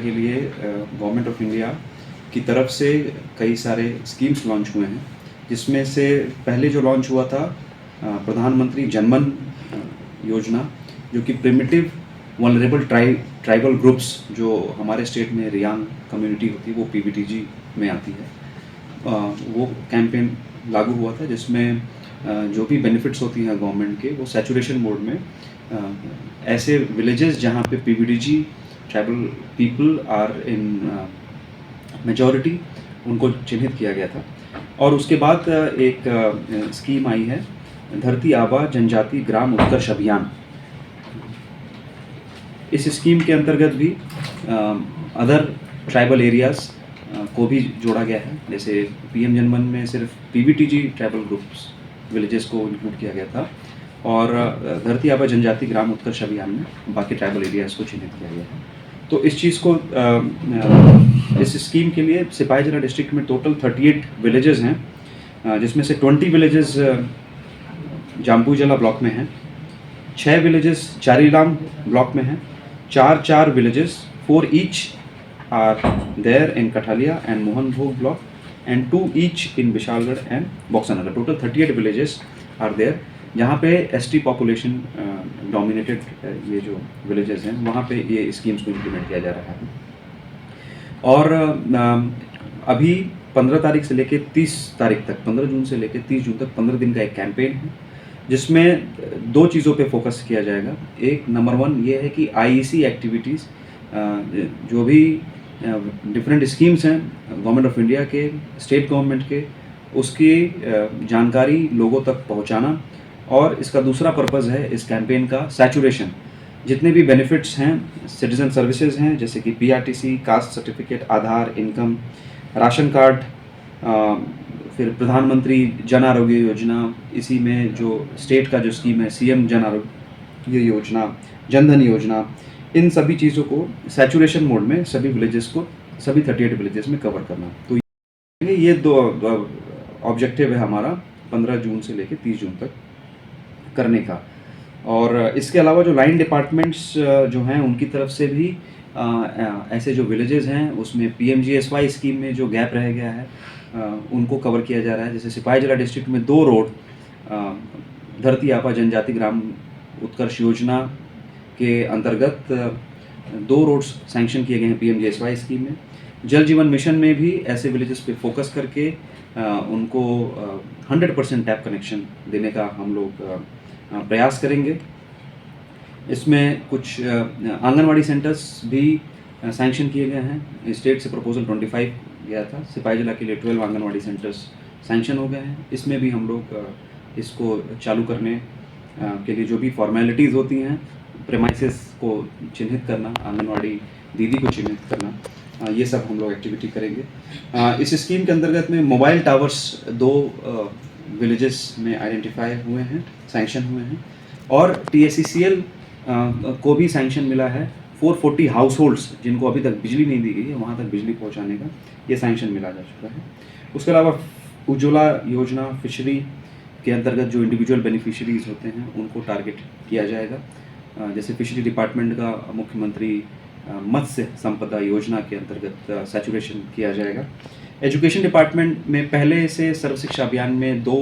के लिए government of India की तरफ से कई सारे स्कीम्स लॉन्च हुए हैं, जिसमें से पहले जो लॉन्च हुआ था प्रधानमंत्री जनमन योजना, जो कि प्रिमिटिव वनरेबल ट्राइबल ग्रुप्स जो हमारे स्टेट में रियांग कम्युनिटी होती है वो पीबीटीजी में आती है, वो कैंपेन लागू हुआ था, जिसमें जो भी बेनिफिट्स होती हैं गवर्नमेंट के वो सैचुरेशन मोड में ऐसे विलेजेस जहाँ पे PBTG tribal people are in majority, उनको चिन्हित किया गया था। और उसके बाद एक स्कीम आई है धरती आबा जनजाति ग्राम उत्कर्ष अभियान। इस स्कीम के अंतर्गत भी अदर ट्राइबल एरियाज़ को भी जोड़ा गया है। जैसे पीएम जनमन में सिर्फ पीबीटीजी ट्राइबल ग्रुप्स विलेजेस को इंक्लूड किया गया था, और धरती आबा जनजाति ग्राम उत्कर्ष अभियान में बाकी ट्राइबल एरियाज़ को चिन्हित किया गया है। तो इस चीज़ को इस स्कीम के लिए सिपाही जिला डिस्ट्रिक्ट में टोटल 38 विलेजेस हैं, जिसमें से 20 विलेजेस जाम्पू जिला ब्लॉक में हैं, 6 विलेजेस चारीलाम ब्लॉक में हैं, 4 villages 4 each are there in Kathalia and Mohanbhog block, and 2 each in Vishalgarh and Boxanagar. Total 38 villages are there, जहाँ पे ST population dominated ये जो villages हैं वहाँ पे ये स्कीम्स को इम्प्लीमेंट किया जा रहा है। और अभी 15 तारीख से लेके 30 तारीख तक, 15 जून से लेके 30 जून तक 15 दिन का एक कैंपेन है, जिसमें 2 चीज़ों पे फोकस किया जाएगा। एक नंबर 1 ये है कि IEC एक्टिविटीज़, जो भी डिफरेंट स्कीम्स हैं गवर्नमेंट ऑफ इंडिया के, स्टेट गवर्नमेंट के, उसकी जानकारी लोगों तक पहुंचाना। और इसका दूसरा पर्पज़ है इस कैंपेन का सैचुरेशन। जितने भी बेनिफिट्स हैं, सिटीज़न सर्विसेज हैं, जैसे कि PRTC, कास्ट सर्टिफिकेट, आधार, इनकम, राशन कार्ड, फिर प्रधानमंत्री जन आरोग्य योजना, इसी में जो स्टेट का जो स्कीम है CM जन आरोग्य योजना, जनधन योजना, इन सभी चीज़ों को सैचुरेशन मोड में सभी विलेजेस को, सभी 38 विलेजेस में कवर करना। तो ये 2 ऑब्जेक्टिव है हमारा 15 जून से लेकर 30 जून तक करने का। और इसके अलावा जो लाइन डिपार्टमेंट्स जो हैं उनकी तरफ से भी ऐसे जो विलेजेस हैं उसमें PMGSY स्कीम में जो गैप रह गया है उनको कवर किया जा रहा है। जैसे सिपाही जिला डिस्ट्रिक्ट में 2 रोड धरती आबा जनजाति ग्राम उत्कर्ष योजना के अंतर्गत 2 रोड्स सैंक्शन किए गए हैं PMGSY स्कीम में। जल जीवन मिशन में भी ऐसे विलेजेस पे फोकस करके उनको 100% टैप कनेक्शन देने का हम लोग प्रयास करेंगे। इसमें कुछ आंगनवाड़ी सेंटर्स भी सैंक्शन किए गए हैं। स्टेट से प्रपोजल 25 गया था, सिपाही जिला के लिए 12 आंगनवाड़ी सेंटर्स सैंक्शन हो गए हैं। इसमें भी हम लोग इसको चालू करने के लिए जो भी फॉर्मेलिटीज़ होती हैं, प्रेमाइसेस को चिन्हित करना, आंगनवाड़ी दीदी को चिन्हित करना, ये सब हम लोग एक्टिविटी करेंगे। इस स्कीम के अंतर्गत में मोबाइल टावर्स 2 विलेजेस में आइडेंटिफाई हुए हैं, सैंक्शन हुए हैं, और TSCCL को भी सैंक्शन मिला है 440 हाउस होल्ड्स जिनको अभी तक बिजली नहीं दी गई है, वहाँ तक बिजली पहुँचाने का ये सैंक्शन मिला जा चुका है। उसके अलावा उज्ज्वला योजना फिशरी के अंतर्गत जो इंडिविजुअल बेनिफिशरीज होते हैं उनको टारगेट किया जाएगा। जैसे फिशरी डिपार्टमेंट का मुख्यमंत्री मत्स्य संपदा योजना के अंतर्गत सैचुरेशन किया जाएगा। एजुकेशन डिपार्टमेंट में पहले से सर्व शिक्षा अभियान में 2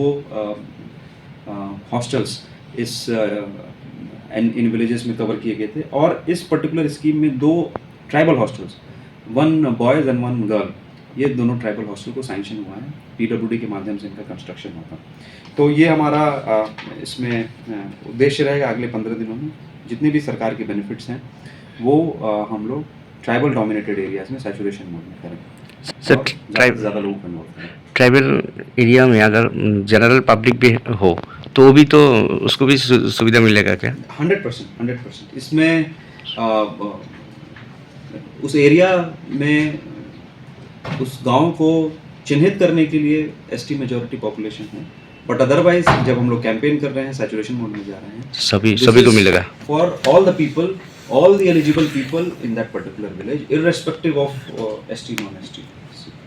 हॉस्टल्स इन विलेजेस में कवर किए गए थे, और इस पर्टिकुलर स्कीम में 2 tribal hostels, 1 boys and 1 girl, ये दोनों ट्राइबल हॉस्टल को सैंक्शन हुआ है। PWD के माध्यम से इनका कंस्ट्रक्शन होगा। तो ये हमारा इसमें उद्देश्य रहेगा अगले 15 दिनों में जितने भी सरकार के बेनिफिट्स हैं वो हम लोग ट्राइबल डोमिनेटेड एरियाज़ में सैचुरेशन मोड में करें। सर, ज़्यादा लोगों को इन्वॉल्व करें। ट्राइबल एरिया में अगर जनरल पब्लिक भी हो तो भी तो उसको भी सुविधा मिलेगा क्या? 100%। इसमें उस एरिया में उस गांव को चिन्हित करने के लिए ST मेजॉरिटी पॉपुलेशन है, बट अदरवाइज जब हम लोग कैंपेन कर रहे हैं सैचुरेशन मोड में जा रहे हैं, सभी को मिलेगा for all the people, all the eligible people in that particular village, irrespective of ST non-ST.